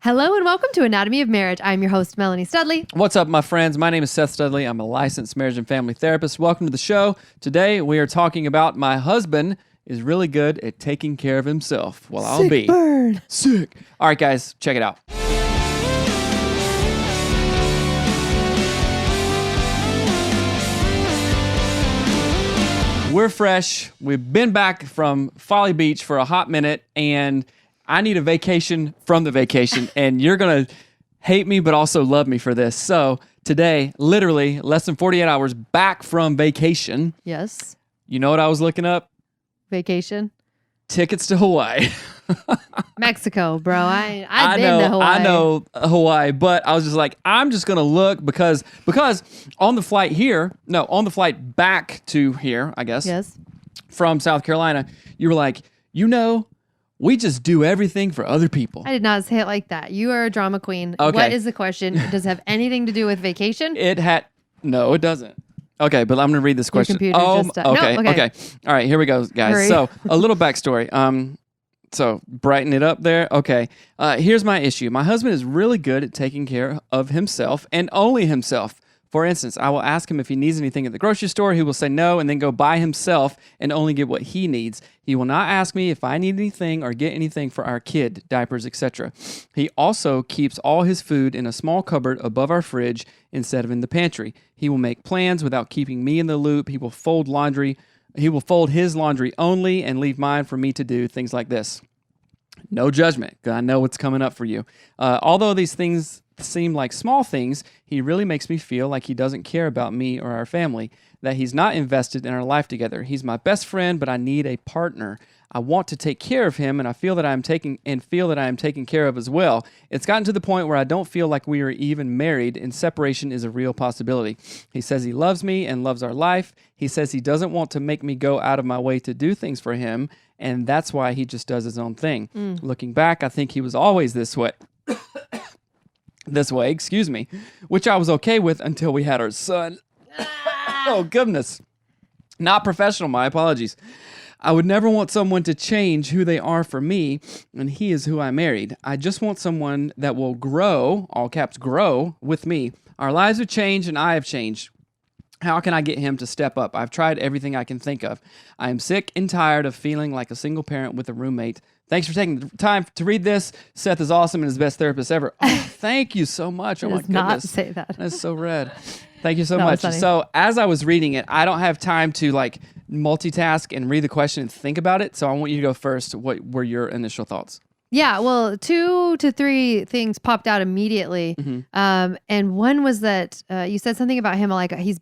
Hello and welcome to Anatomy of Marriage. I'm your host, Melanie Studley. What's up, my friends? My name is Seth Studley. I'm a licensed marriage and family therapist. Welcome to the show. Today, we are talking about my husband is really good at taking care of himself. Well, I'll be. Burn. Sick. All right, guys, check it out. We're fresh. We've been back from Folly Beach for a hot minute, and I need a vacation from the vacation, and you're going to hate me but also love me for this. So today, literally less than 48 hours back from vacation. Yes. You know what I was looking up? Vacation. Tickets to Hawaii. Mexico, bro. I've been to Hawaii. I know Hawaii, but I was just like, I'm just going to look because on the flight back to here, I guess, Yes. from South Carolina, you were like, we just do everything for other people. I did not say it like that. You are a drama queen. Okay. What is the question? Does it have anything to do with vacation? No, it doesn't. Okay, but I'm going to read this question. Your computer just... okay, No, okay. All right, here we go, guys. Hurry. So, a little backstory. So, brighten it up there. Okay, here's my issue. My husband is really good at taking care of himself and only himself. For instance, I will ask him if he needs anything at the grocery store. He will say no and then go buy himself and only get what he needs. He will not ask me if I need anything or get anything for our kid, diapers, etc. He also keeps all his food in a small cupboard above our fridge instead of in the pantry. He will make plans without keeping me in the loop. He will fold laundry. He will fold his laundry only and leave mine for me to do, things like this. No judgment, because I know what's coming up for you. Although these things seem like small things, he really makes me feel like he doesn't care about me or our family, that he's not invested in our life together. He's my best friend, but I need a partner. I want to take care of him, and I feel that I am taken care of as well. It's gotten to the point where I don't feel like we are even married, and separation is a real possibility. He says he loves me and loves our life. He says he doesn't want to make me go out of my way to do things for him, and that's why he just does his own thing. Looking back, I think he was always this way. Which I was okay with until we had our son. Oh, goodness. Not professional, my apologies. I would never want someone to change who they are for me, and he is who I married. I just want someone that will grow, all caps, grow with me. Our lives have changed, and I have changed. How can I get him to step up? I've tried everything I can think of. I am sick and tired of feeling like a single parent with a roommate. Thanks for taking the time to read this. Seth is awesome and is the best therapist ever. Oh, thank you so much. Oh, my goodness. Not say that. That's so rad. Thank you so That was much. funny. So as I was reading it, I don't have time to multitask and read the question and think about it. So I want you to go first. What were your initial thoughts? Yeah, well, 2 to 3 things popped out immediately. And one was that you said something about him like he's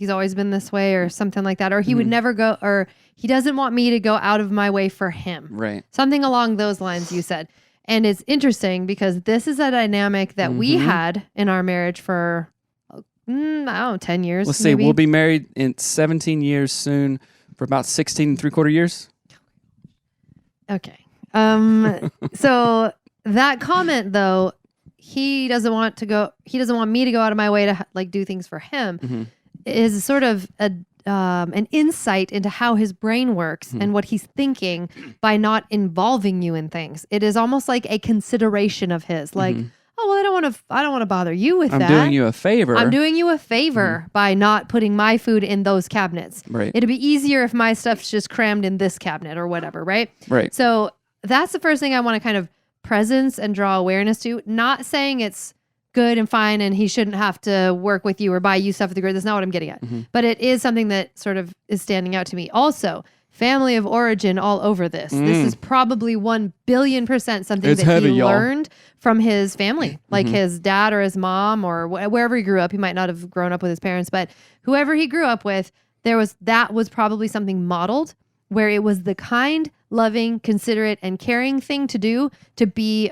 always been this way or something like that, or he would never go, or he doesn't want me to go out of my way for him. Right. Something along those lines you said. And it's interesting because this is a dynamic that we had in our marriage for, I don't know, 10 years. Let's see, we'll be married in 17 years soon for about 16 3/4 years. Okay. So that comment though, he doesn't want me to go out of my way to do things for him is sort of an insight into how his brain works and what he's thinking by not involving you in things. It is almost like a consideration of his, like, oh, well, I don't want to bother you with that. I'm doing you a favor. I'm doing you a favor by not putting my food in those cabinets. Right. It'd be easier if my stuff's just crammed in this cabinet or whatever, right? Right. So that's the first thing I want to kind of presence and draw awareness to. Not saying it's good and fine and he shouldn't have to work with you or buy you stuff at the grid. That's not what I'm getting at. But it is something that sort of is standing out to me. Also, family of origin all over this. This is probably 1,000,000,000% something It's that heavy, he y'all. learned from his family, like his dad or his mom or wherever he grew up. He might not have grown up with his parents, but whoever he grew up with, that was probably something modeled where it was the kind, loving, considerate, and caring thing to do to be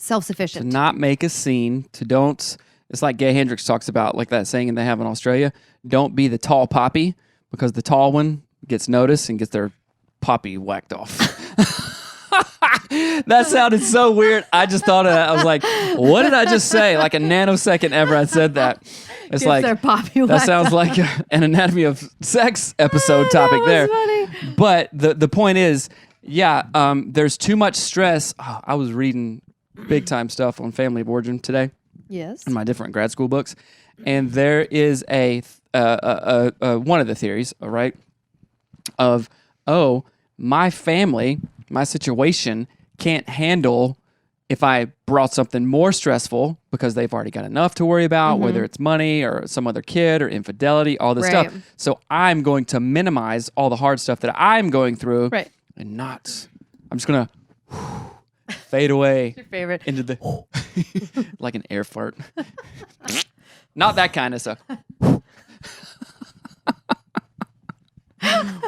self-sufficient. To not make a scene, it's like Gay Hendricks talks about, like that saying they have in Australia, don't be the tall poppy, because the tall one gets noticed and gets their poppy whacked off. That sounded so weird. I just thought of that. I was like, what did I just say? Like a nanosecond ever I said that. It's like, that sounds like an Anatomy of Sex episode topic there. But the point is, there's too much stress. Oh, I was reading big time stuff on family of origin today Yes. in my different grad school books, and there is a one of the theories, right, of my family, my situation can't handle if I brought something more stressful because they've already got enough to worry about, whether it's money or some other kid or infidelity, all this stuff. So I'm going to minimize all the hard stuff that I'm going through, and not. I'm just gonna fade away. Your favorite into the like an air fart. Not that kind of stuff.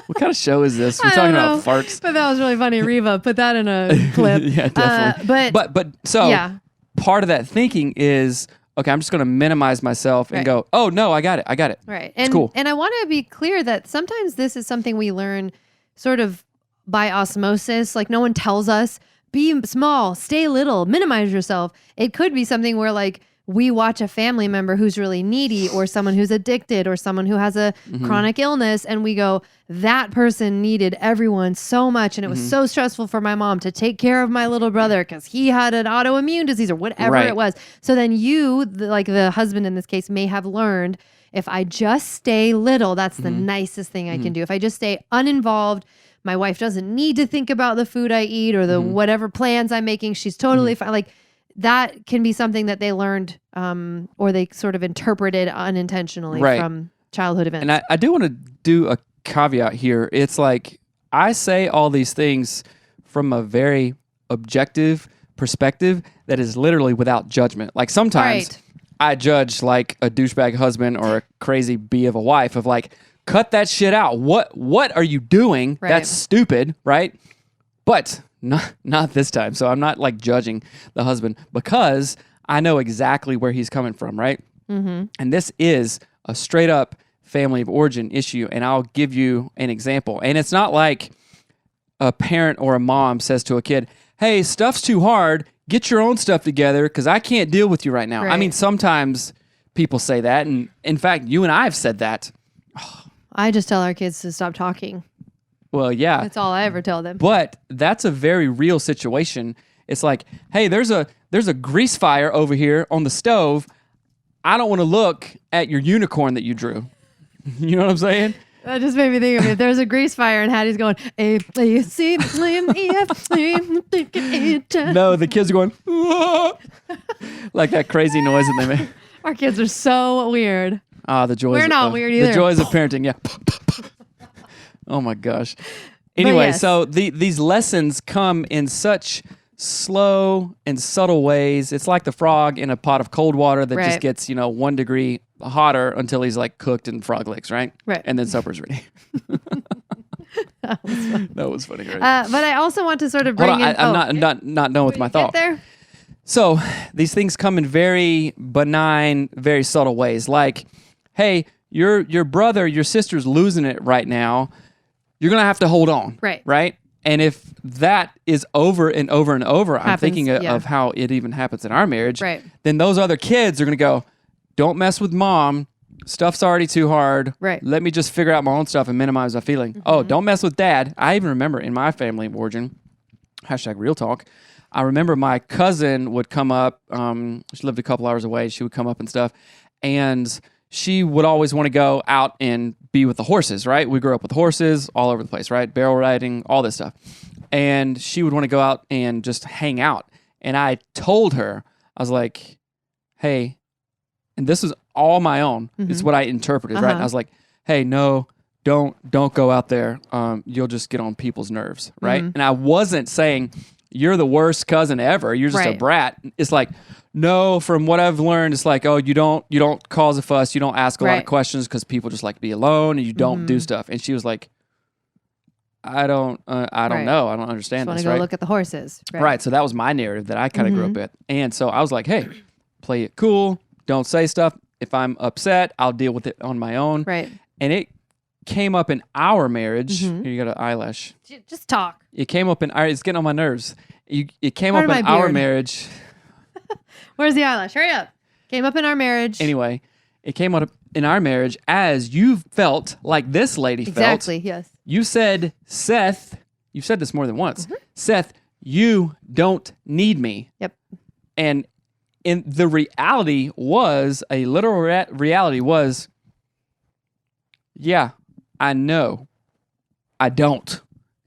What kind of show is this? We're talking about farts. But that was really funny. Reva, put that in a clip. Yeah, definitely. But so part of that thinking is, okay, I'm just going to minimize myself and go, oh, no, I got it. Right. It's cool. And I want to be clear that sometimes this is something we learn sort of by osmosis. Like no one tells us, be small, stay little, minimize yourself. It could be something where like we watch a family member who's really needy or someone who's addicted or someone who has a chronic illness and we go, that person needed everyone so much and it was so stressful for my mom to take care of my little brother because he had an autoimmune disease or whatever it was. So then you, like the husband in this case, may have learned, if I just stay little, that's the nicest thing I can do. If I just stay uninvolved, my wife doesn't need to think about the food I eat or the whatever plans I'm making. She's totally fine. Like that can be something that they learned or they sort of interpreted unintentionally from childhood events. And I do want to do a caveat here. It's like I say all these things from a very objective perspective that is literally without judgment. Like sometimes I judge like a douchebag husband or a crazy bee of a wife of like, cut that shit out. What are you doing? That's stupid, right? But not this time. So I'm not like judging the husband because I know exactly where he's coming from, right? And this is a straight up family of origin issue. And I'll give you an example. And it's not like a parent or a mom says to a kid, hey, stuff's too hard. Get your own stuff together because I can't deal with you right now. I mean, sometimes people say that. And in fact, you and I have said that. I just tell our kids to stop talking. Well, yeah. That's all I ever tell them. But that's a very real situation. It's like, hey, there's a grease fire over here on the stove. I don't want to look at your unicorn that you drew. You know what I'm saying? That just made me think of it. There's a grease fire and Hattie's going, A, B, C, D, E, F, G, No, the kids are going, like that crazy noise that they make. Our kids are so weird. The joys. We're not weird either. The joys of parenting, yeah. Oh my gosh. Anyway, so these lessons come in such slow and subtle ways. It's like the frog in a pot of cold water that just gets, 1 degree hotter until he's like cooked in frog legs, right? Right. And then supper's ready. That was funny, right? But I also want to sort of bring in... I'm not done with my thought. Get there? So these things come in very benign, very subtle ways. Like, hey, your brother, your sister's losing it right now. You're going to have to hold on. Right? And if that is over and over and over, I'm thinking of how it even happens in our marriage, then those other kids are going to go, don't mess with mom. Stuff's already too hard. Let me just figure out my own stuff and minimize my feeling. Oh, don't mess with dad. I even remember in my family of origin, #real talk, I remember my cousin would come up. She lived a couple hours away. She would come up and stuff. And she would always want to go out and be with the horses, right? We grew up with horses all over the place, right? Barrel riding, all this stuff. And she would want to go out and just hang out. And I told her, I was like, hey, and this was all my own. It's what I interpreted, right? And I was like, hey, no, don't go out there. You'll just get on people's nerves, right? And I wasn't saying you're the worst cousin ever. You're just a brat. It's like, no, from what I've learned, it's like, oh, you don't cause a fuss. You don't ask a lot of questions because people just like to be alone and you don't do stuff. And she was like, I don't know. I don't understand just this. Want to go look at the horses. Right. So that was my narrative that I kind of grew up with. And so I was like, hey, play it cool. Don't say stuff. If I'm upset, I'll deal with it on my own. Right. And it came up in our marriage. Here, you got an eyelash. Just talk. It came up in our, it's getting on my nerves. It came up in our marriage. Where's the eyelash? Hurry up. Came up in our marriage. Anyway, it came up in our marriage as you felt like this lady felt. Exactly, yes. You said, Seth, you've said this more than once. Seth, you don't need me. Yep. And in the reality was, a literal reality was, yeah, I know, I don't,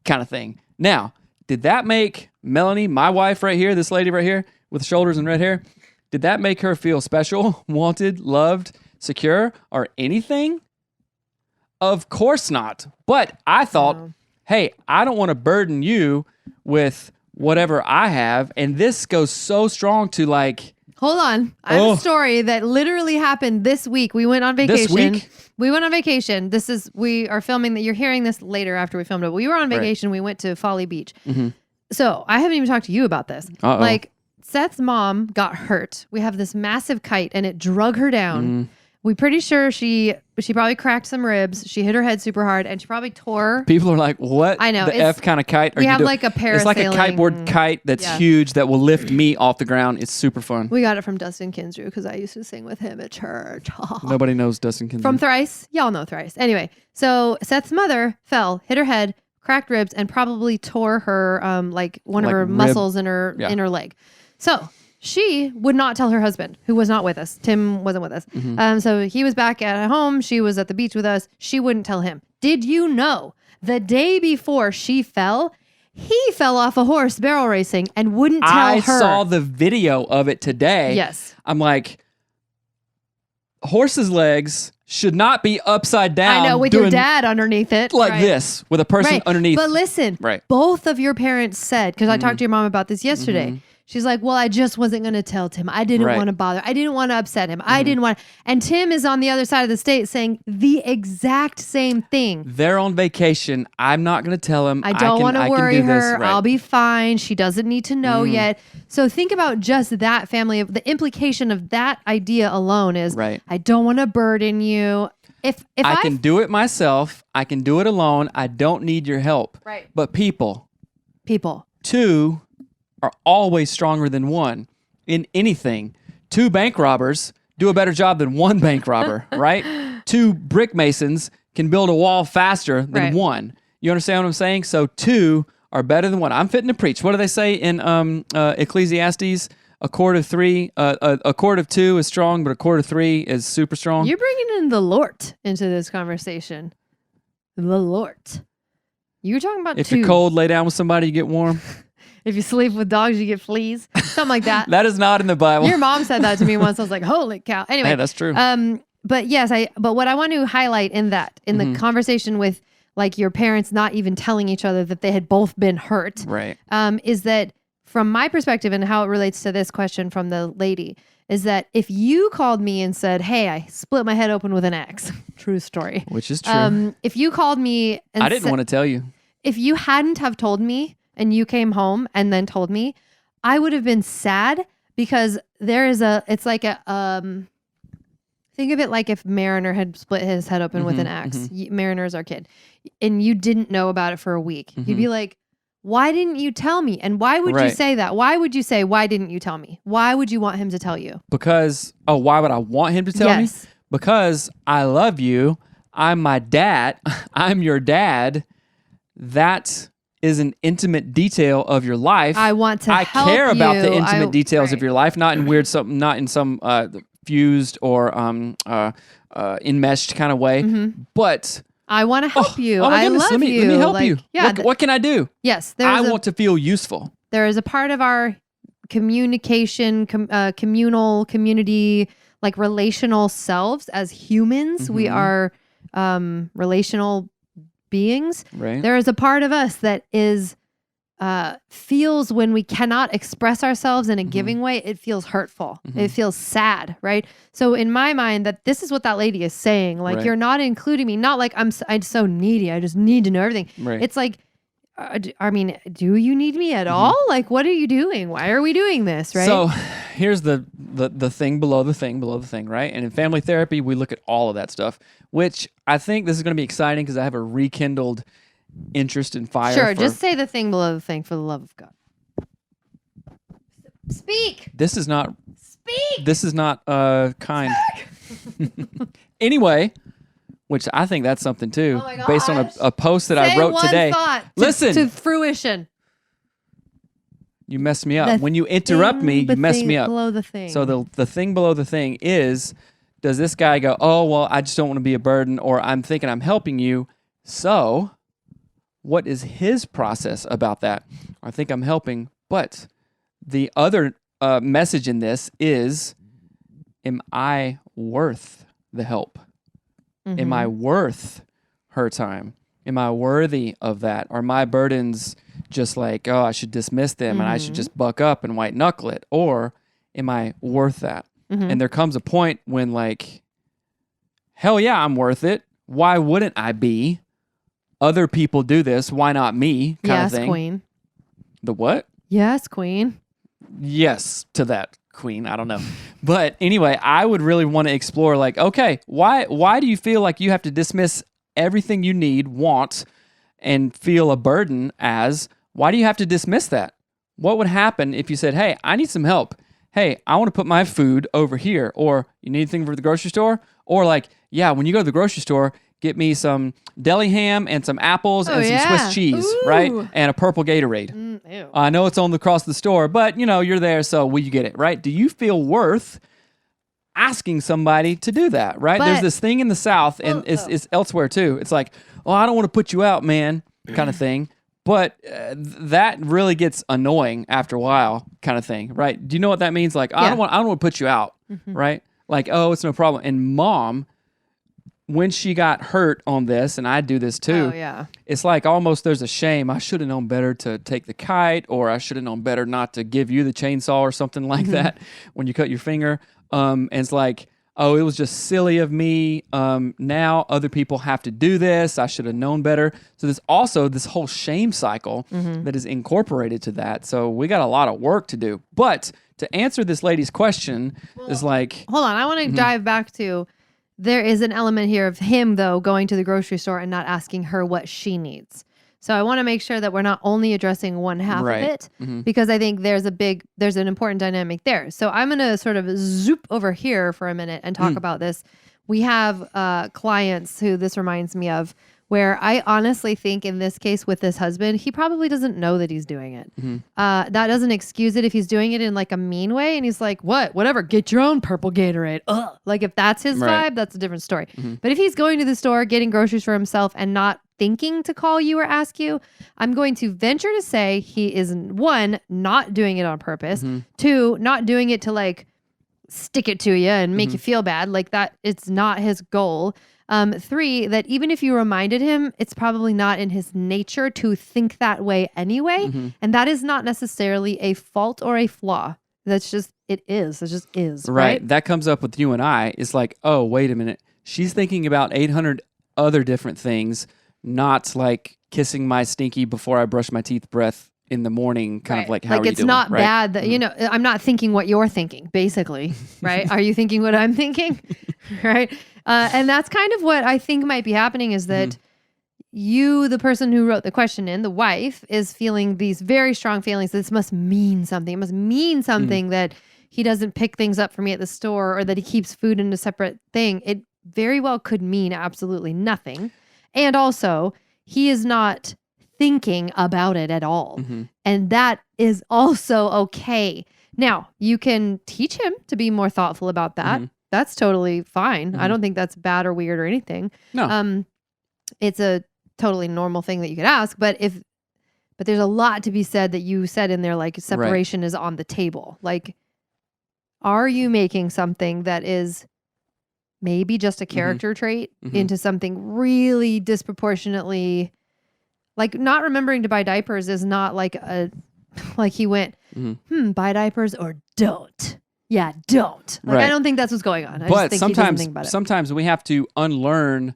kind of thing. Now, did that make Melanie, my wife right here, this lady right here with shoulders and red hair, did that make her feel special, wanted, loved, secure, or anything? Of course not. But I thought, hey, I don't want to burden you with whatever I have. And this goes so strong to like... Hold on. I have a story that literally happened this week. We went on vacation. This week? We went on vacation. We are filming that. You're hearing this later after we filmed it. We were on vacation. Right. We went to Folly Beach. Mm-hmm. So I haven't even talked to you about this. Uh-oh. Like, Seth's mom got hurt. We have this massive kite and it drug her down. We're pretty sure she probably cracked some ribs. She hit her head super hard and she probably tore. People are like, what? I know. The F kind of kite are we you have doing? Like a parasailing. It's like a kiteboard kite that's huge that will lift me off the ground. It's super fun. We got it from Dustin Kinsrew because I used to sing with him at church. Nobody knows Dustin Kinsrew. From Thrice. Y'all know Thrice. Anyway, so Seth's mother fell, hit her head, cracked ribs, and probably tore her one of her muscles in her leg. So she would not tell her husband, who was not with us. Tim wasn't with us. Mm-hmm. So he was back at home. She was at the beach with us. She wouldn't tell him. Did you know the day before she fell, he fell off a horse barrel racing and wouldn't tell her? I saw the video of it today. Yes. I'm like, horse's legs should not be upside down. I know, with your dad underneath it. Like this, with a person underneath. But listen, both of your parents said, because I talked to your mom about this yesterday. Mm-hmm. She's like, well, I just wasn't going to tell Tim. I didn't want to bother. I didn't want to upset him. I didn't want. And Tim is on the other side of the state saying the exact same thing. They're on vacation. I'm not going to tell him. I don't want to worry her. Right. I'll be fine. She doesn't need to know yet. So think about just that family. The implication of that idea alone is, I don't want to burden you. If I can do it myself, I can do it alone. I don't need your help. Right. But people. Two are always stronger than one in anything. 2 bank robbers do a better job than 1 bank robber, right? 2 brick masons can build a wall faster than 1. You understand what I'm saying? So 2 are better than 1. I'm fitting to preach. What do they say in Ecclesiastes? A cord of 3, a cord of 2 is strong, but a cord of 3 is super strong. You're bringing in the Lord into this conversation. The Lord. You were talking about if 2. you're cold, lay down with somebody, you get warm. If you sleep with dogs, you get fleas. Something like that. That is not in the Bible. Your mom said that to me once. I was like, holy cow. Anyway. Hey, that's true. But yes, but what I want to highlight in the conversation with like your parents not even telling each other that they had both been hurt. Right. Is that from my perspective and how it relates to this question from the lady is that if you called me and said, hey, I split my head open with an axe, true story. Which is true. If you called me and I didn't want to tell you. If you hadn't have told me, and you came home and then told me, I would have been sad because it's like think of it like if Mariner had split his head open with an axe. Mariner's our kid. And you didn't know about it for a week. You'd be like, why didn't you tell me? And why would you say that? Why would you say, why didn't you tell me? Why would you want him to tell you? Because, why would I want him to tell me? Because I love you. I'm my dad. I'm your dad. That is an intimate detail of your life. I want to help care about you. the intimate details of your life, not in not in some fused or enmeshed kind of way. But I want to help you. Oh my goodness, love let me help you. Yeah, what can I do? Yes, I want to feel useful. There is a part of our communication, communal, community, like relational selves as humans. We are relational beings. Right. There is a part of us that is feels when we cannot express ourselves in a giving way, it feels hurtful. It feels sad, right? So in my mind, that this is what that lady is saying. Like, you're not including me. Not like I'm so needy. I just need to know everything. Right. It's like, I mean, do you need me at all? Like, what are you doing? Why are we doing this, right? So here's the thing below the thing, right? And in family therapy, we look at all of that stuff, which I think this is going to be exciting because I have a rekindled interest and fire. Sure, just say the thing below the thing for the love of God. Speak. This is not. Speak. This is not kind. Anyway, which I think that's something too, based on a post that I wrote today. Thought Listen to fruition. You mess me up. When you interrupt me, you mess me up. Below the thing. So the thing below the thing is, does this guy go, oh, well, I just don't want to be a burden, or I'm thinking I'm helping you. So what is his process about that? I think I'm helping, but the other message in this is, am I worth the help? Mm-hmm. Am I worth her time? Am I worthy of that? Are my burdens just like, oh, I should dismiss them and I should just buck up and white knuckle it? Or am I worth that? Mm-hmm. And there comes a point when like, hell yeah, I'm worth it. Why wouldn't I be? Other people do this. Why not me? Kind of thing. Yes, queen. The what? Yes, queen. Yes to that, queen. I don't know. But anyway, I would really want to explore like, okay, why do you feel like you have to dismiss everything you need, want, and feel a burden as, why do you have to dismiss that? What would happen if you said, hey, I need some help. Hey, I want to put my food over here. Or you need anything for the grocery store? Or like, yeah, when you go to the grocery store, get me some deli ham and some apples and some Swiss cheese, right? And a purple Gatorade. Ew. I know it's on the across the store, but you know, you're there, so will you get it, right? Do you feel worth asking somebody to do that, right? But, there's this thing in the South, and it's elsewhere too. It's like, oh, I don't want to put you out, man, kind of thing. But that really gets annoying after a while, kind of thing, right? Do you know what that means? Like, I don't want to put you out, right? Like, oh, it's no problem. And mom, when she got hurt on this, and I do this too, it's like almost there's a shame. I should have known better to take the kite, or I should have known better not to give you the chainsaw or something like that when you cut your finger. And it's like, oh, it was just silly of me. Now other people have to do this. I should have known better. So there's also this whole shame cycle that is incorporated to that. So we got a lot of work to do. But to answer this lady's question is like... Hold on. I want to dive back to... There is an element here of him, though, going to the grocery store and not asking her what she needs. So I want to make sure that we're not only addressing one half of it, because I think there's an important dynamic there. So I'm going to sort of zoop over here for a minute and talk about this. We have clients who this reminds me of, where I honestly think in this case with this husband, he probably doesn't know that he's doing it. That doesn't excuse it if he's doing it in like a mean way. And he's like, whatever, get your own purple Gatorade. Ugh. Like if that's his vibe, that's a different story. But if he's going to the store, getting groceries for himself and not thinking to call you or ask you, I'm going to venture to say he is, one, not doing it on purpose. Two, not doing it to like stick it to you and make you feel bad. Like that, it's not his goal. Three, that even if you reminded him, it's probably not in his nature to think that way anyway. And that is not necessarily a fault or a flaw. That's just, it is. It just is. Right. That comes up with you and I. It's like, oh, wait a minute. She's thinking about 800 other different things, not like kissing my stinky before I brush my teeth breath in the morning, kind of like, how are you doing? Like, it's not bad that, you know, I'm not thinking what you're thinking, basically, right? Are you thinking what I'm thinking? Right? And that's kind of what I think might be happening is that you, the person who wrote the question in, the wife, is feeling these very strong feelings. This must mean something. It must mean something that he doesn't pick things up for me at the store, or that he keeps food in a separate thing. It very well could mean absolutely nothing. And also, he is not thinking about it at all. And that is also okay. Now, you can teach him to be more thoughtful about that. That's totally fine. I don't think that's bad or weird or anything. No. It's a totally normal thing that you could ask, but there's a lot to be said that you said in there, like separation is on the table. Like, are you making something that is maybe just a character trait into something really disproportionately, like not remembering to buy diapers is not like like he went, buy diapers or don't. Yeah, don't. Like, I don't think that's what's going on. I just think he doesn't think about it. Sometimes we have to unlearn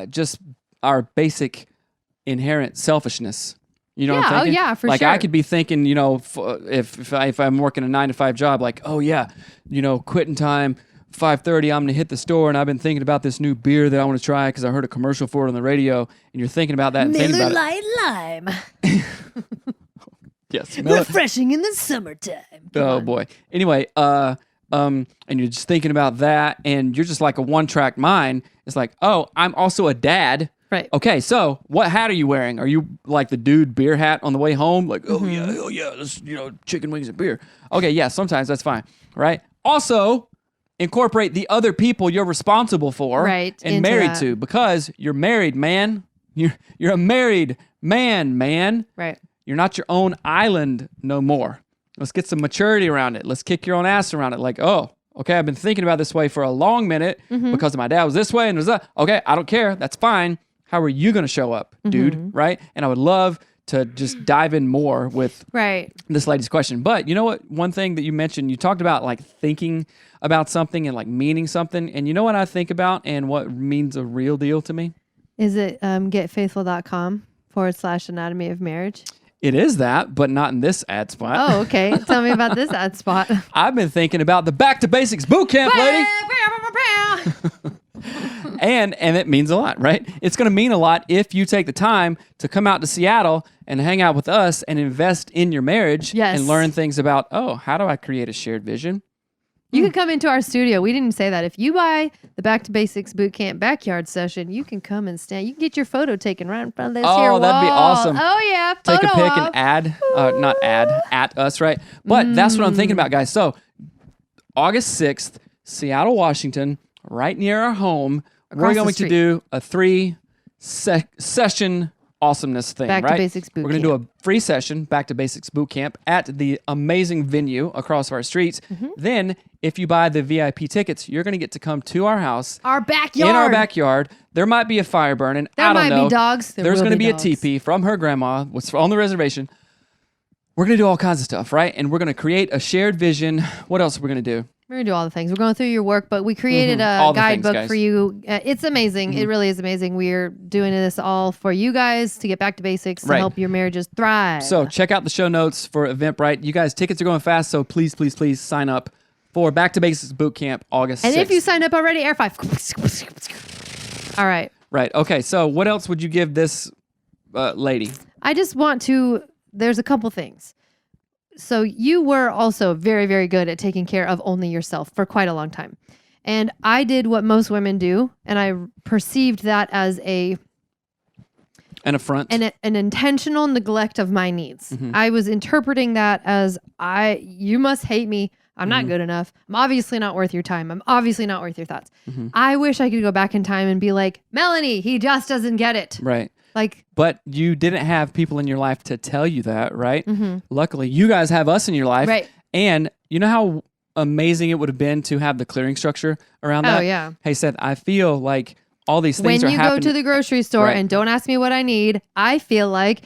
just our basic inherent selfishness. You know what I'm thinking? Oh yeah, for like, sure. I could be thinking, you know, if I'm working a 9-to-5 job, like, oh yeah, you know, quitting time, 5:30, I'm going to hit the store, and I've been thinking about this new beer that I want to try because I heard a commercial for it on the radio, and you're thinking about that and thinking about Miller Lite Lime. Yes. Refreshing in the summertime. Oh boy. Anyway, and you're just thinking about that, and you're just like a one-track mind. It's like, oh, I'm also a dad Right. Okay, so what hat are you wearing? Are you like the dude beer hat on the way home? Like, oh yeah, this, chicken wings and beer. Okay, yeah, sometimes that's fine, right? Also, incorporate the other people you're responsible for Right, and into married that. to, because you're married, man. You're a married man. Right. You're not your own island no more. Let's get some maturity around it. Let's kick your own ass around it. Like, oh, okay, I've been thinking about this way for a long minute because my dad was this way and was that. Okay, I don't care. That's fine. How are you going to show up, dude? Right? And I would love to just dive in more with this lady's question. But you know what? One thing that you mentioned, you talked about like thinking about something and like meaning something. And you know what I think about and what means a real deal to me? Is it getfaithful.com/anatomy of marriage? It is that, but not in this ad spot. Oh, okay. Tell me about this ad spot. I've been thinking about the Back to Basics Bootcamp, lady. And it means a lot, right? It's going to mean a lot if you take the time to come out to Seattle and hang out with us and invest in your marriage and learn things about, how do I create a shared vision? You can come into our studio. We didn't say that. If you buy the Back to Basics Bootcamp backyard session, you can come and stand. You can get your photo taken right in front of this here wall. Oh, that'd be awesome. Oh, yeah. Take a pic op. and not ad, at us, right? But that's what I'm thinking about, guys. So August 6th, Seattle, Washington, right near our home, we're going to do a 3-session awesomeness thing, Back right? to Basics Bootcamp. We're going to do a free session, Back to Basics Bootcamp, at the amazing venue across our streets. Then, if you buy the VIP tickets, you're going to get to come to our house. Our backyard. In our backyard. There might be a fire burning. There I don't might know. be dogs. There's going to be dogs. a teepee from her grandma, what's on the reservation. We're going to do all kinds of stuff, right? And we're going to create a shared vision. What else are we going to do? We're going to do all the things. We're going through your work, but we created a guidebook for you. It's amazing. It really is amazing. We're doing this all for you guys to get back to basics to help your marriages thrive. So check out the show notes for Eventbrite. You guys, tickets are going fast, so please sign up for Back to Basics Bootcamp August 6th. And if you signed up already, Air 5. All right. Right. Okay, so what else would you give this lady? I just want to, there's a couple things. So you were also very, very good at taking care of only yourself for quite a long time. And I did what most women do, and I perceived that as an affront. An intentional neglect of my needs. I was interpreting that as you must hate me. I'm not good enough. I'm obviously not worth your time. I'm obviously not worth your thoughts. I wish I could go back in time and be like, Melanie, he just doesn't get it. Right. But you didn't have people in your life to tell you that, right? Luckily, you guys have us in your life. Right. And you know how amazing it would have been to have the clearing structure around that? Oh, yeah. Hey, Seth, I feel like all these things are happening. When you go to the grocery store and don't ask me what I need, I feel like,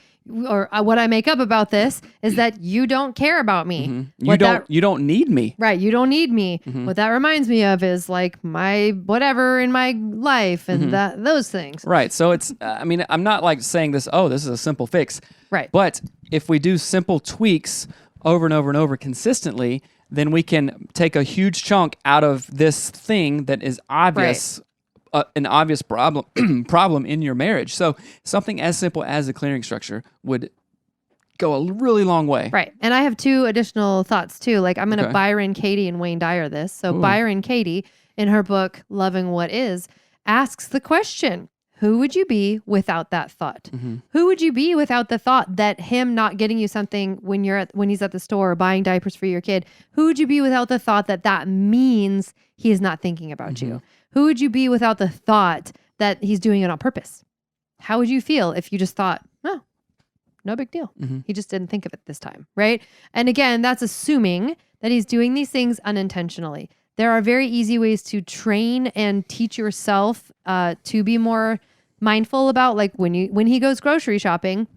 or what I make up about this is that you don't care about me. You don't need me. Right. You don't need me. What that reminds me of is like my whatever in my life and those things. Right. So it's, I'm not like saying this, this is a simple fix. Right. But if we do simple tweaks over and over and over consistently, then we can take a huge chunk out of this thing that is obvious. Right. An obvious problem in your marriage. So something as simple as a clearing structure would go a really long way. Right. And I have 2 additional thoughts too. Like I'm going to Byron Katie and Wayne Dyer this. So Byron Katie, in her book, Loving What Is, asks the question, who would you be without that thought? Who would you be without the thought that him not getting you something when he's at the store or buying diapers for your kid? Who would you be without the thought that means he is not thinking about you? Who would you be without the thought that he's doing it on purpose? How would you feel if you just thought, oh, no big deal. He just didn't think of it this time, right? And again, that's assuming that he's doing these things unintentionally. There are very easy ways to train and teach yourself to be more mindful about, like when he goes grocery shopping,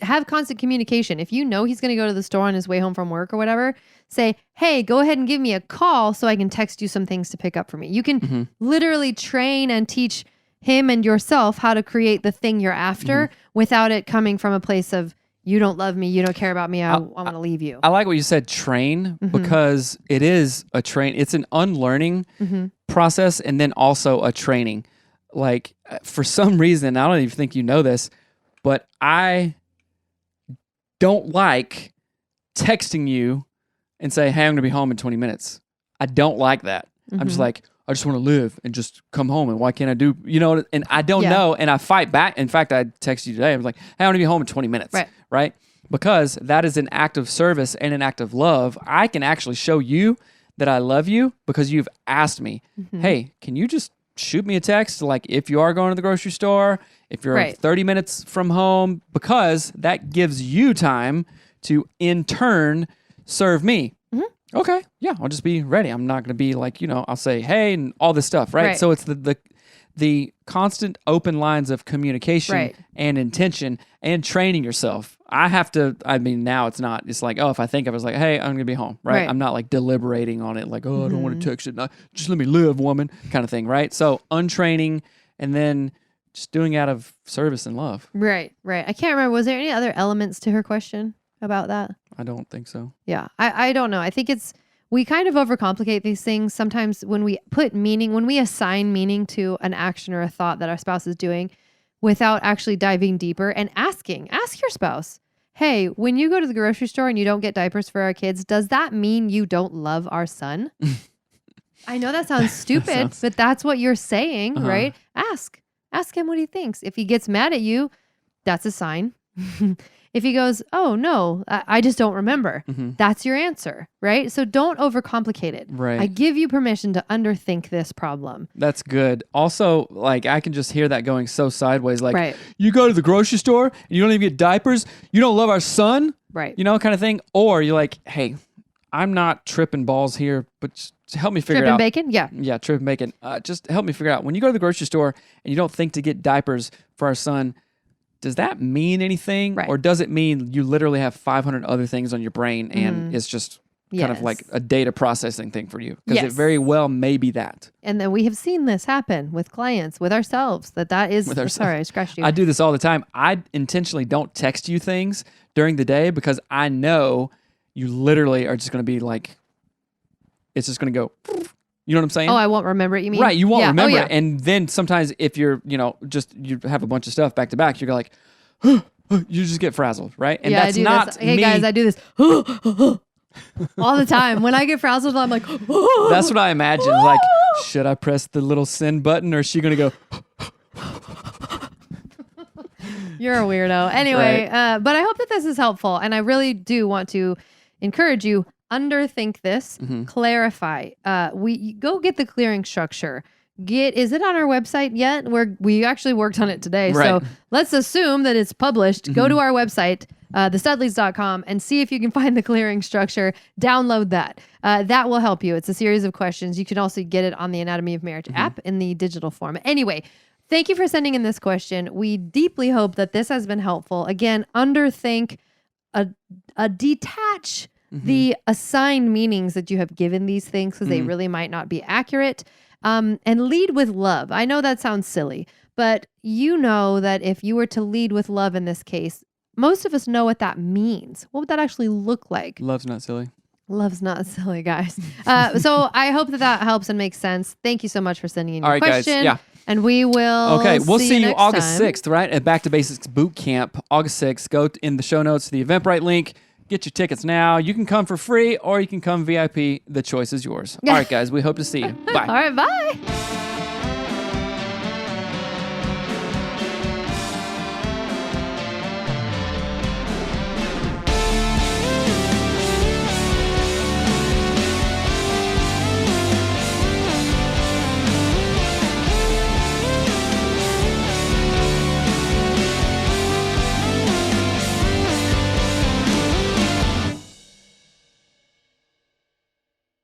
have constant communication. If you know he's going to go to the store on his way home from work or whatever, say, hey, go ahead and give me a call so I can text you some things to pick up for me. You can literally train and teach him and yourself how to create the thing you're after without it coming from a place of, you don't love me, you don't care about me, I want to leave you. I like what you said, train, because it is a train. It's an unlearning process and then also a training. Like, for some reason, I don't even think you know this, but I don't like texting you and say, hey, I'm going to be home in 20 minutes. I don't like that. I'm just like, I just want to live and just come home. And why can't I do, and I don't Yeah. know. And I fight back. In fact, I texted you today. I was like, hey, I want to be home in 20 minutes. Right. Because that is an act of service and an act of love. I can actually show you that I love you because you've asked me, hey, can you just shoot me a text? Like if you are going to the grocery store, if you're 30 minutes from home, because that gives you time to in turn serve me. Okay. Yeah. I'll just be ready. I'm not going to be like, I'll say, hey, and all this stuff. Right. So it's the constant open lines of communication and intention and training yourself. Now it's not, it's like, if I think of it, it's like, hey, I'm going to be home. Right. I'm not like deliberating on it. Like, I don't want to text it. No, just let me live, woman, kind of thing. Right. So untraining and then just doing out of service and love. Right. I can't remember. Was there any other elements to her question about that? I don't think so. Yeah. I don't know. I think we kind of overcomplicate these things sometimes when we when we assign meaning to an action or a thought that our spouse is doing without actually diving deeper and ask your spouse, hey, when you go to the grocery store and you don't get diapers for our kids, does that mean you don't love our son? I know that sounds stupid, but that's what you're saying, right? Ask him what he thinks. If he gets mad at you, that's a sign. If he goes, oh, no, I just don't remember, that's your answer, right? So don't overcomplicate it. Right. I give you permission to underthink this problem. That's good. Also, like, I can just hear that going so sideways. Like, you go to the grocery store and you don't even get diapers. You don't love our son. Right. Kind of thing. Or you're like, hey, I'm not tripping balls here, but just help me figure it out. Tripping bacon? Yeah. Yeah, tripping bacon. Just help me figure out. When you go to the grocery store and you don't think to get diapers for our son, does that mean anything? Right. Or does it mean you literally have 500 other things on your brain and it's just kind of like a data processing thing for you? Because it very well may be that. And then we have seen this happen with clients, with ourselves, that is, sorry, I scratched you. I do this all the time. I intentionally don't text you things during the day because I know you literally are just going to be like, it's just going to go, you know what I'm saying? Oh, I won't remember it, you mean? Right, you won't remember it. And then sometimes if you're, you have a bunch of stuff back to back, you're like, you just get frazzled, right? And that's not this. Hey guys, I do this all the time. When I get frazzled, I'm like, that's what I imagine. Like, should I press the little send button or is she going to go? You're a weirdo. Anyway, but I hope that this is helpful. And I really do want to encourage you, underthink this, clarify. We go get the clearing structure. Is it on our website yet? We actually worked on it today. So let's assume that it's published. Go to our website, thestudleys.com, and see if you can find the clearing structure. Download that. That will help you. It's a series of questions. You can also get it on the Anatomy of Marriage app in the digital form. Anyway, thank you for sending in this question. We deeply hope that this has been helpful. Again, underthink, detach the assigned meanings that you have given these things because they really might not be accurate. And lead with love. I know that sounds silly, but you know that if you were to lead with love in this case, most of us know what that means. What would that actually look like? Love's not silly. Love's not silly, guys. So I hope that helps and makes sense. Thank you so much for sending in your question. Guys, yeah. And we will we'll see you next August time. 6th, right? At Back to Basics Bootcamp, August 6th. Go in the show notes to the Eventbrite link. Get your tickets now. You can come for free or you can come VIP. The choice is yours. All right, guys. We hope to see you. Bye. All right, bye.